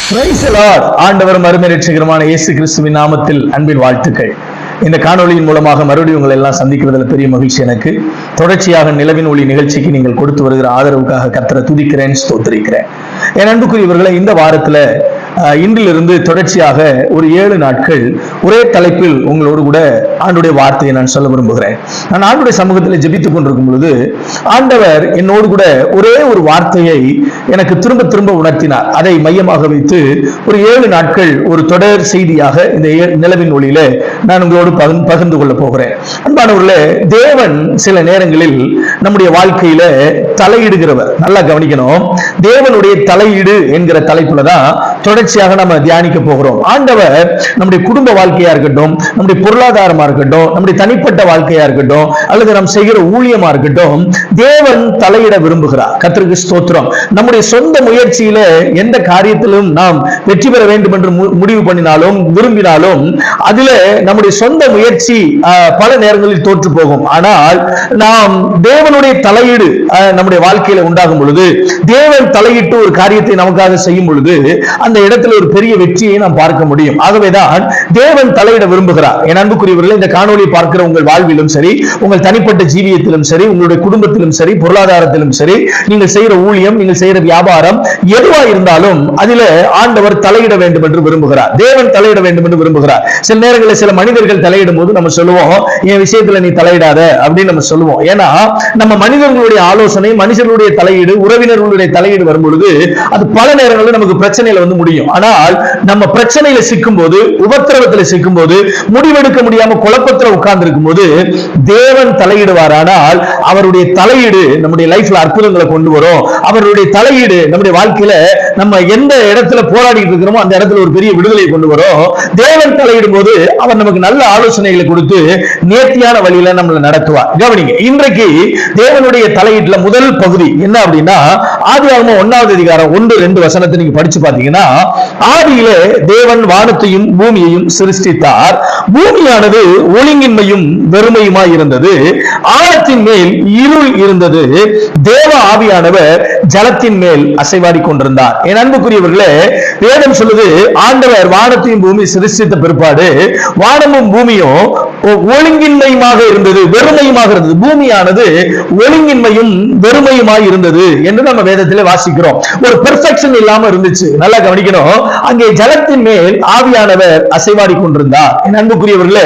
Praise the Lord. ஆண்டவர் மறுமை ரட்சகருமான இயேசு கிறிஸ்துவின் நாமத்தில் அன்பின் வாழ்த்துக்கள். இந்த காணொளியின் மூலமாக மறுபடியும் உங்களை எல்லாம் சந்திக்கிறதுல பெரிய மகிழ்ச்சி எனக்கு. தொடர்ச்சியாக நிலவின் ஒளி நிகழ்ச்சிக்கு நீங்கள் கொடுத்து வருகிற ஆதரவுக்காக கர்த்தரை துதிக்கிறேன், ஸ்தோத்திரிக்கிறேன். என் அன்புக்குரியவர்களை, இந்த வாரத்துல இன்றிலிருந்து தொடர்ச்சியாக ஒரு 7 நாட்கள் ஒரே தலைப்பில் உங்களோடு கூட ஆண்டுடைய வார்த்தையை நான் சொல்ல விரும்புகிறேன். நான் ஆண்டுடைய சமூகத்தில் ஜெபித்துக் கொண்டிருக்கும் பொழுது ஆண்டவர் என்னோடு கூட ஒரே ஒரு வார்த்தையை எனக்கு திரும்ப திரும்ப உணர்த்தினார். அதை மையமாக வைத்து ஒரு 7 நாட்கள் ஒரு தொடர் செய்தியாக இந்த நிலவின் ஒளியில நான் உங்களோடு பகிர்ந்து கொள்ள போகிறேன். அன்பானவர்களே, தேவன் சில நேரங்களில் நம்முடைய வாழ்க்கையில தலையிடுகிறவர். நல்லா கவனிக்கணும். தேவனுடைய தலையீடு என்கிற தலைப்புல தான் தொடர்ச்சியாக நம்ம தியானிக்க போகிறோம். ஆண்டவர் நம்முடைய குடும்ப வாழ்க்கையா இருக்கட்டும், நம்முடைய பொருளாதாரமா இருக்கட்டும், நம்முடைய தனிப்பட்ட வாழ்க்கையா இருக்கட்டும், அல்லது நாம் செய்கிற ஊழியமா இருக்கட்டும், தேவன் தலையிட விரும்புகிறார். கர்த்தருக்கு ஸ்தோத்திரம். நம்முடைய சொந்த முயற்சியில எந்த காரியத்திலும் நாம் வெற்றி பெற வேண்டும் என்று முடிவு பண்ணினாலும் விரும்பினாலும் அதுல நம்முடைய சொந்த முயற்சி பல நேரங்களில் தோற்று போகும். ஆனால் நாம் தேவனுடைய தலையீடு நம்முடைய வாழ்க்கையில உண்டாகும் பொழுது, தேவன் தலையிட்டு ஒரு காரியத்தை நமக்காக செய்யும் பொழுது அந்த இடத்துல ஒரு பெரிய வெற்றியை நாம் பார்க்க முடியும். ஆகவேதான் தேவன் தலையிட விரும்புகிறார். என் அன்புக்குரியவர்களே, இந்த காணொளியை பார்க்கிற உங்கள் வாழ்விலும் சரி, உங்கள் தனிப்பட்ட ஜீவியத்திலும் சரி, உங்களுடைய குடும்பத்திலும் சரி, பொருளாதாரத்திலும் சரி, நீங்கள் செய்கிற ஊழியம், நீங்கள் செய்கிற வியாபாரம் எதுவா இருந்தாலும் அதில ஆண்டவர் தலையிட வேண்டும் என்று விரும்புகிறார். தேவன் தலையிட வேண்டும் என்று விரும்புகிறார். சில நேரங்களில் சில மனிதர்கள் தலையிடும் போது நம்ம சொல்லுவோம், என் விஷயத்துல நீ தலையிடாத அப்படின்னு நம்ம சொல்லுவோம். ஏன்னா நம்ம மனிதர்களுடைய ஆலோசனை, மனுஷர்களுடைய தலையீடு, உறவினர்களுடைய தலையீடு வரும்பொழுது அது பல நேரங்களில் நமக்கு பிரச்சனையில வந்து முடியும். ஆனால் நம்ம பிரச்சனையில சிக்கும் போது, உபத்திரவத்தில் சிக்கும் போது, முடிவெடுக்க முடியாம குழப்பத்தில் உட்கார்ந்து இருக்கும் போது தேவன் தலையிடுவார். ஆனால் அவருடைய தலையீடு நம்முடைய லைஃப்ல அற்புதங்களை கொண்டு வரும். அவருடைய தலையீடு நம்முடைய வாழ்க்கையில நம்ம எந்த இடத்துல போராடிட்டு இருக்கிறோமோ அந்த இடத்துல ஒரு பெரிய விடுதலை கொண்டு வரும். தேவன் தலையிடும் போது அவர் நமக்கு நல்ல ஆலோசனைகளை கொடுத்து நேர்த்தியான வழியில நம்மளை நடத்துவார். கவனிங்க, இன்றைக்கு தேவனுடைய தலையீட்டுல முதல் பகுதி என்ன அப்படின்னா, ஆதியாகமம் 1வது அதிகாரம் 1-2 வசனத்தை நீங்க படிச்சு பாத்தீங்கன்னா, ஆதியிலே தேவன் வானத்தையும் பூமியையும் சிருஷ்டித்தார். பூமியானது ஒழுங்கின்மையும் வெறுமையுமாய் இருந்தது. ஆழத்தின் மேல் இருள் இருந்தது. தேவ ஆவியானவர் ஜலத்தின் மேல் அசைவாடி கொண்டிருந்தார். என் அன்புக்குரியவர்களே, வேதம் சொல்லுது, ஆண்டவர் வானத்தையும் பூமி சிருஷ்டித்த பிற்பாடு வானமும் பூமியும் ஒழுங்கின்மையுமாக இருந்தது, வெறுமையுமாக இருந்தது. பூமியானது ஒழுங்கின்மையும் வெறுமையுமாய் இருந்தது என்று நம்ம வேதத்திலே வாசிக்கிறோம். ஒரு பெர்ஃபெக்ஷன் இல்லாம இருந்துச்சு. நல்லா கவனிக்கணும். அங்கே ஜலத்தின் மேல் ஆவியானவர் அசைவாடி கொண்டிருந்தார். என் அன்புக்குரியவர்களே,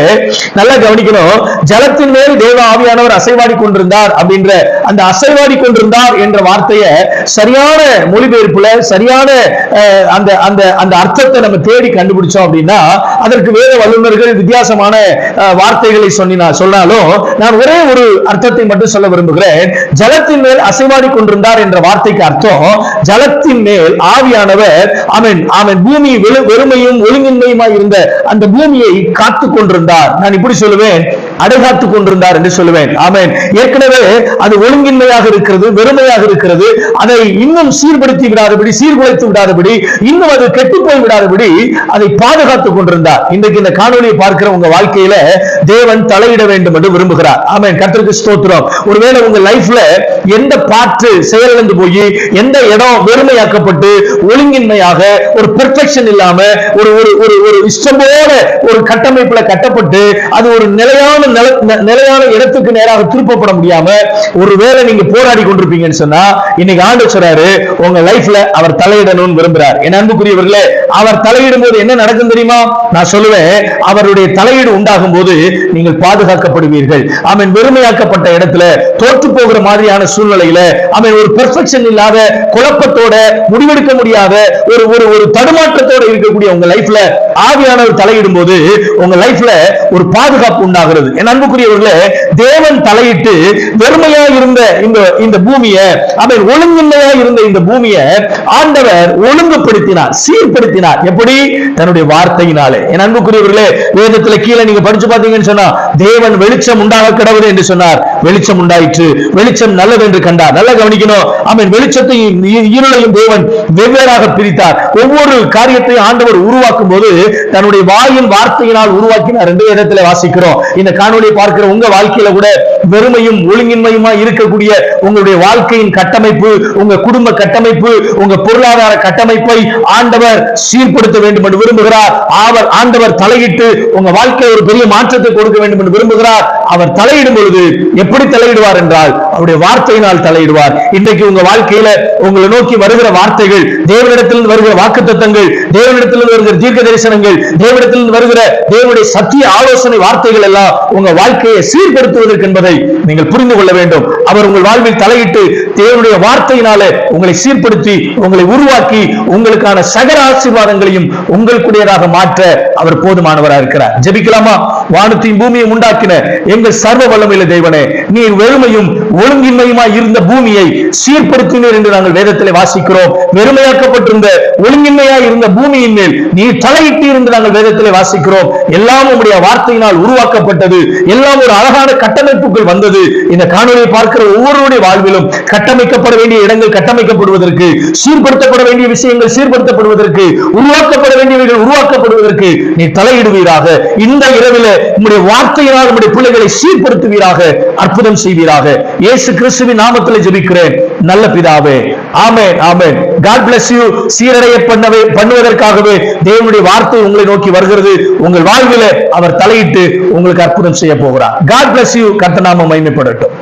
நல்லா கவனிக்கணும். ஜலத்தின் மேல் தேவ ஆவியானவர் அசைவாடி கொண்டிருந்தார் அப்படின்ற அந்த அசைவாடி கொண்டிருந்தார் என்ற வார்த்தையை சரியான மொழிபெயர்ப்புல சரியான அந்த அர்த்தத்தை நம்ம தேடி கண்டுபிடிச்சோம் அப்படின்னா அதற்கு வேத வல்லுநர்கள் வித்தியாசமான வார்த்தைகளை சொன்னாலும் நான் ஒரே ஒரு அர்த்தத்தை மட்டும் சொல்ல விரும்புகிறேன். ஜலத்தின் மேல் அசைவாடி கொண்டிருந்தார் என்ற வார்த்தைக்கு அர்த்தம், ஜலத்தின் மேல் ஆவியானவர் அவன் பூமி வெறுமையும் ஒழுங்கின்மையுமாய் இருந்த அந்த பூமியை காத்து கொண்டிருந்தார். நான் இப்படி சொல்லுவேன், அடைகாத்து கொண்டிருந்தார் என்று சொல்லுவேன். ஆமென். ஏற்கனவே அது ஒழுங்கின்மையாக இருக்கிறது, வெறுமையாக இருக்கிறது. அதை இன்னும் சீர்படுத்தி விடாதபடி, சீர்குலைத்து விடாதபடி, இன்னும் அது கெட்டு போய் விடாதபடி அதை பாதுகாத்துக் கொண்டிருந்தார். இன்றைக்கு இந்த காணொலியை பார்க்கிற உங்க வாழ்க்கையில தேவன் தலையிட வேண்டும் என்று விரும்புகிறார். ஆமென். கர்த்தருக்கு ஸ்தோத்திரம். ஒருவேளை உங்க லைஃப்ல எந்த பாற்று செயலிழந்து போய், எந்த இடம் வெறுமையாக்கப்பட்டு ஒழுங்கின்மையாக ஒரு பெர்ஃபெக்ஷன் இல்லாம ஒரு இஷ்டம் போல ஒரு கட்டமைப்புல கட்டப்பட்டு அது ஒரு நிலையான இடத்துக்கு நேராக திருப்பப்பட முடியாம ஒருவேளை நீங்க போராடி கொண்டிருப்பீங்கன்னு சொன்னா, இன்னைக்கு ஆண்டவர் சொல்றாரு, உங்க லைஃப்ல அவர் தலையிடணும்னு விரும்புறார். என் அன்புக்குரியவர்களே, அவர் தலையிடும் போது என்ன நடக்கும் தெரியுமா? நான் சொல்லுவேன், அவருடைய தலையீடு உண்டாகும் போது நீங்கள் பாதுகாக்கப்படுவீர்கள். அவன் வெறுமையாக்கப்பட்ட இடத்துல, தோற்று போகிற மாதிரியான சூழ்நிலையில, அவன் ஒரு பெர்ஃபெக்ஷன் இல்லாத, குழப்பத்தோட, முடிவெடுக்க முடியாத ஒரு தடுமாற்றத்தோட இருக்கக்கூடிய உங்க லைஃப்ல ஆவியானவர் தலையிடும் போது உங்க லைஃப்ல ஒரு பாதுகாப்பு உண்டாகிறது. என் அன்புக்குரியவர்களே, தேவன் தலையிட்டு வெறுமையா இருந்த இந்த பூமியை, அவன் ஒழுங்கின்மையா இருந்த இந்த பூமியை ஆண்டவர் ஒழுங்குபடுத்தினார், சீர்படுத்தினார். எப்படி? தன்னுடைய வார்த்தையினாலே. என் அன்புக்குரியவர்களே, வேதத்துல கீழே நீங்க படிச்சு பார்த்தீங்கன்னு சொன்னா, தேவன் வெளிச்சம் உண்டாக கடவுது என்று சொன்னார், வெளிச்சம் உண்டாயிற்று, வெளிச்சம் நல்லது என்று கண்டார். நல்லா கவனிக்கணும். அவன் வெளிச்சத்தையும் இருளையும் தேவன் வெவ்வேறாக பிரித்தார். ஒவ்வொரு காரியத்தையும் ஆண்டவர் உருவாக்கும் போது தன்னுடைய வாயின் வார்த்தையினால் உருவாக்கினார் என்று வேதத்தில் வாசிக்கிறோம். இந்த காணொலியை பார்க்கிற உங்க வாழ்க்கையில கூட வெறுமையும் ஒழுங்கின்மையுமா இருக்கக்கூடிய உங்களுடைய வாழ்க்கையின் கட்டமைப்பு, உங்க குடும்ப கட்டமைப்பு, உங்க பொருளாதார கட்டமைப்பை ஆண்டவர் சீர்படுத்த வேண்டும் என்று விரும்புகிறார். ஆண்டவர் தலையிட்டு உங்க வாழ்க்கையில் ஒரு பெரிய மாற்றத்தை கொடுக்க வேண்டும் என்று விரும்புகிறார். அவர் தலையிடும் பொழுது எப்படி தலையிடுவார் என்றால் அவருடைய வார்த்தையினால் தலையிடுவார். இன்றைக்கு உங்க வாழ்க்கையில உங்களை நோக்கி வருகிற வார்த்தைகள், தேவனிடத்திலிருந்து வருகிற வாக்குத்தத்தங்கள், தேவனிடத்திலிருந்து வருகிற தீர்க்க தரிசனங்கள், தேவனிடத்திலிருந்து வருகிற தேவனுடைய சத்திய ஆலோசனை வார்த்தைகள் எல்லாம் உங்க வாழ்க்கையை சீர்படுத்துவதற்கு என்பதை நீங்கள் புரிந்து கொள்ள வேண்டும். அவர் உங்கள் வாழ்வில் தலையிட்டு தேவனுடைய வார்த்தையினாலே உங்களை சீர்படுத்தி உங்களை உருவாக்கி உங்களுக்கான சகல ஆசீர்வாதங்களையும் உங்களுக்குடையதாக மாற்ற அவர் போதுமானவராக இருக்கிறார். ஜெபிக்கலாமா? வானத்தையும் பூமியையும் உண்டாக்கின எங்கள் சர்வ வல்லமையுள்ள தேவனே, நீர் வெறுமையும் ஒழுங்கின்மையுமாய் இருந்த பூமியை சீர்படுத்தினீர் என்று நாங்கள் வேதத்திலே வாசிக்கிறோம். வெறுமையாக்கப்பட்டிருந்த ஒழுங்கின்மையாய் இருந்த பூமியின் மேல் நீர் தலையிட்டீர் என்று நாங்கள் வேதத்திலே வாசிக்கிறோம். எல்லாம் உம்முடைய வார்த்தையினால் உருவாக்கப்பட்டது. எல்லாம் ஒரு அழகான கட்டமைப்புக்குள் வந்தது. இந்த காணொலியை பார்க்கிற ஒவ்வொருவருடைய வாழ்விலும் கட்டமைக்கப்பட வேண்டிய இடங்கள் கட்டமைக்கப்படுவதற்கு, சீர்படுத்தப்பட வேண்டிய விஷயங்கள் சீர்படுத்தப்படுவதற்கு, உருவாக்கப்பட வேண்டியவர்கள் உருவாக்கப்படுவதற்கு நீ தலையிடுவீராக. இந்த இரவிலே உம்முடைய வார்த்தையினால் உம்முடைய பிள்ளைகளை சீர்படுத்துவீராக, அற்புதம் செய்வீராக. இயேசு கிறிஸ்துவின் நாமத்தில் ஜெபிக்கிறேன் நல்ல பிதாவே. ஆமென், ஆமென். God bless you. சீரடைய பண்ணுவதற்காகவே தேவனுடைய வார்த்தை உங்களை நோக்கி வருகிறது. உங்கள் வாழ்விலே அவர் தலையிட்டு உங்களுக்கு அற்புதம் செய்ய போகிறார். God bless you. கர்த்தர் நாமம் மகிமைப்படட்டும்.